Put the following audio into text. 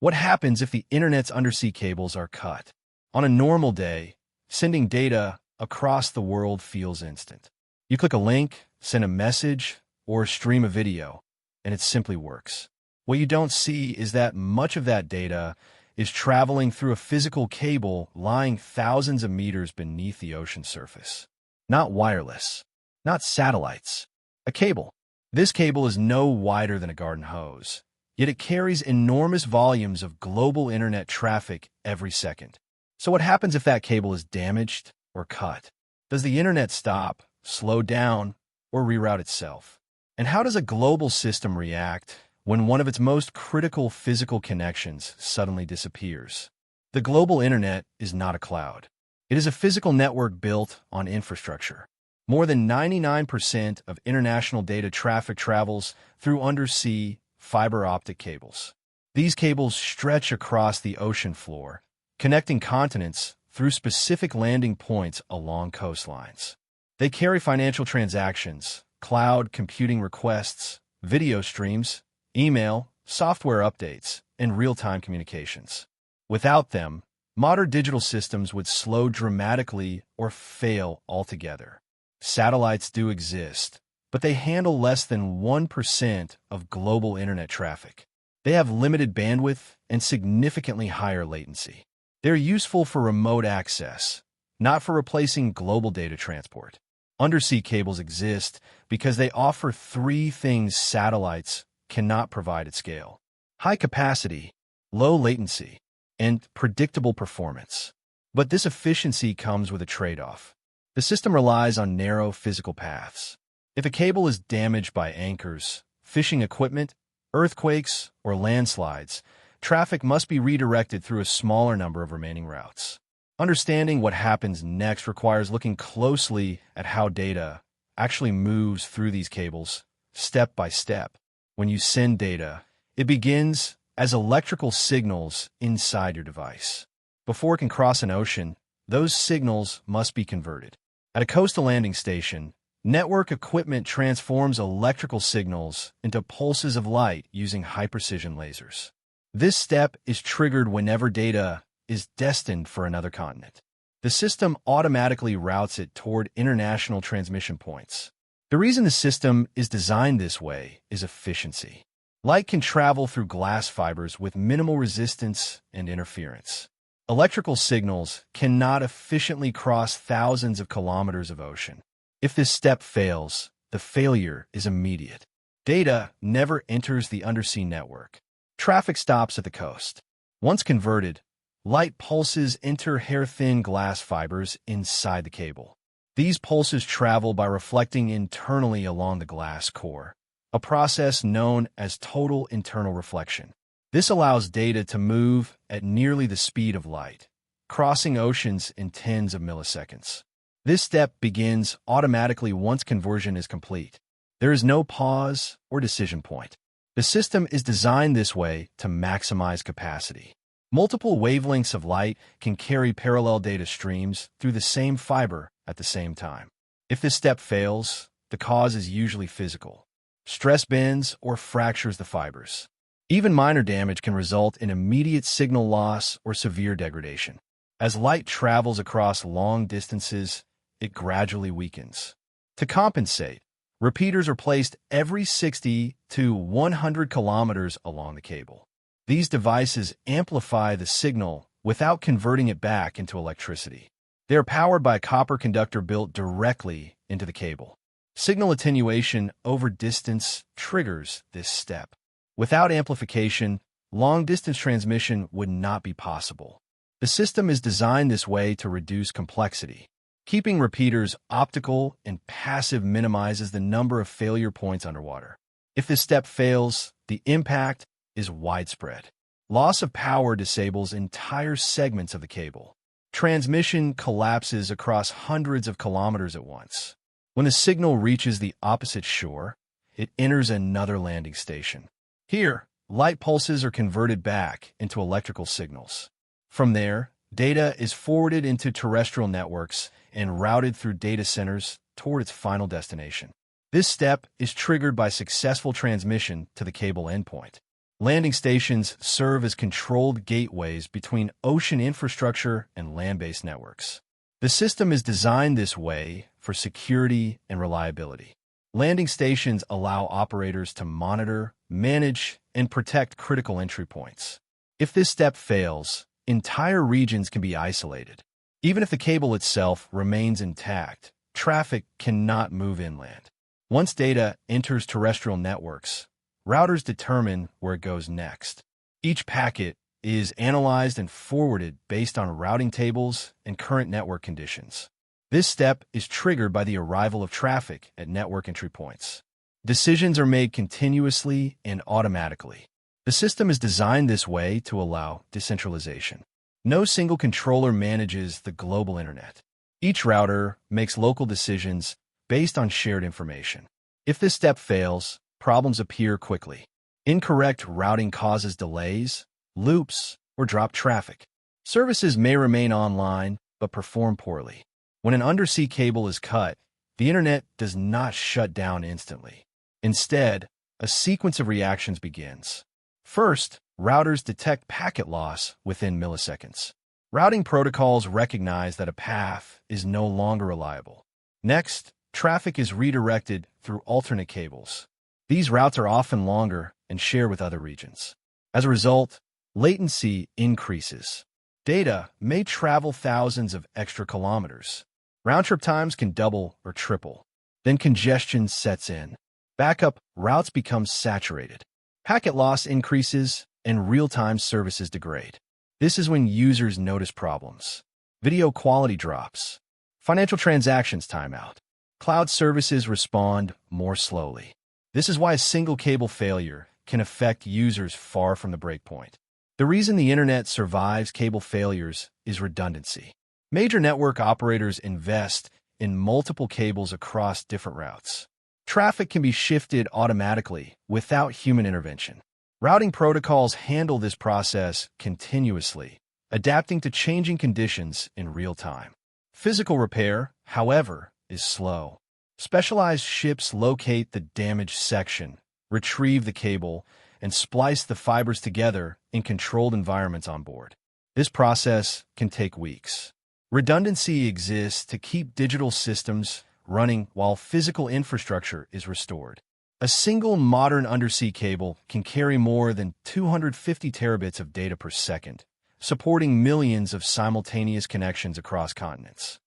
What happens if the internet's undersea cables are cut? On a normal day, sending data across the world feels instant. You click a link, send a message, or stream a video, and it simply works. What you don't see is that much of that data is traveling through a physical cable lying thousands of meters beneath the ocean surface. Not wireless, not satellites, a cable. This cable is no wider than a garden hose, yet it carries enormous volumes of global internet traffic every second. So what happens if that cable is damaged or cut? Does the internet stop, slow down, or reroute itself? And how does a global system react when one of its most critical physical connections suddenly disappears? The global internet is not a cloud. It is a physical network built on infrastructure. More than 99% of international data traffic travels through undersea fiber optic cables. These cables stretch across the ocean floor, connecting continents through specific landing points along coastlines. They carry financial transactions, cloud computing requests, video streams, email, software updates, and real-time communications. Without them, modern digital systems would slow dramatically or fail altogether. Satellites do exist, but they handle less than 1% of global internet traffic. They have limited bandwidth and significantly higher latency. They're useful for remote access, not for replacing global data transport. Undersea cables exist because they offer three things satellites cannot provide at scale: high capacity, low latency, and predictable performance. But this efficiency comes with a trade-off. The system relies on narrow physical paths. If a cable is damaged by anchors, fishing equipment, earthquakes, or landslides, traffic must be redirected through a smaller number of remaining routes. Understanding what happens next requires looking closely at how data actually moves through these cables, step by step. When you send data, it begins as electrical signals inside your device. Before it can cross an ocean, those signals must be converted. At a coastal landing station, network equipment transforms electrical signals into pulses of light using high-precision lasers. This step is triggered whenever data is destined for another continent. The system automatically routes it toward international transmission points. The reason the system is designed this way is efficiency. Light can travel through glass fibers with minimal resistance and interference. Electrical signals cannot efficiently cross thousands of kilometers of ocean. If this step fails, the failure is immediate. Data never enters the undersea network. Traffic stops at the coast. Once converted, light pulses enter hair-thin glass fibers inside the cable. These pulses travel by reflecting internally along the glass core, a process known as total internal reflection. This allows data to move at nearly the speed of light, crossing oceans in tens of milliseconds. This step begins automatically once conversion is complete. There is no pause or decision point. The system is designed this way to maximize capacity. Multiple wavelengths of light can carry parallel data streams through the same fiber at the same time. If this step fails, the cause is usually physical. Stress bends or fractures the fibers. Even minor damage can result in immediate signal loss or severe degradation. As light travels across long distances, it gradually weakens. To compensate, repeaters are placed every 60 to 100 kilometers along the cable. These devices amplify the signal without converting it back into electricity. They are powered by a copper conductor built directly into the cable. Signal attenuation over distance triggers this step. Without amplification, long-distance transmission would not be possible. The system is designed this way to reduce complexity. Keeping repeaters optical and passive minimizes the number of failure points underwater. If this step fails, the impact is widespread. Loss of power disables entire segments of the cable. Transmission collapses across hundreds of kilometers at once. When the signal reaches the opposite shore, it enters another landing station. Here, light pulses are converted back into electrical signals. From there, data is forwarded into terrestrial networks and routed through data centers toward its final destination. This step is triggered by successful transmission to the cable endpoint. Landing stations serve as controlled gateways between ocean infrastructure and land-based networks. The system is designed this way for security and reliability. Landing stations allow operators to monitor, manage, and protect critical entry points. If this step fails, entire regions can be isolated. Even if the cable itself remains intact, traffic cannot move inland. Once data enters terrestrial networks, routers determine where it goes next. Each packet is analyzed and forwarded based on routing tables and current network conditions. This step is triggered by the arrival of traffic at network entry points. Decisions are made continuously and automatically. The system is designed this way to allow decentralization. No single controller manages the global internet. Each router makes local decisions based on shared information. If this step fails, problems appear quickly. Incorrect routing causes delays, loops, or dropped traffic. Services may remain online but perform poorly. When an undersea cable is cut, the internet does not shut down instantly. Instead, a sequence of reactions begins. First, routers detect packet loss within milliseconds. Routing protocols recognize that a path is no longer reliable. Next, traffic is redirected through alternate cables. These routes are often longer and share with other regions. As a result, latency increases. Data may travel thousands of extra kilometers. Round-trip times can double or triple. Then congestion sets in. Backup routes become saturated. Packet loss increases and real-time services degrade. This is when users notice problems. Video quality drops. Financial transactions time out. Cloud services respond more slowly. This is why a single cable failure can affect users far from the breakpoint. The reason the internet survives cable failures is redundancy. Major network operators invest in multiple cables across different routes. Traffic can be shifted automatically without human intervention. Routing protocols handle this process continuously, adapting to changing conditions in real time. Physical repair, however, is slow. Specialized ships locate the damaged section, retrieve the cable, and splice the fibers together in controlled environments on board. This process can take weeks. Redundancy exists to keep digital systems running while physical infrastructure is restored. A single modern undersea cable can carry more than 250 terabits of data per second, supporting millions of simultaneous connections across continents.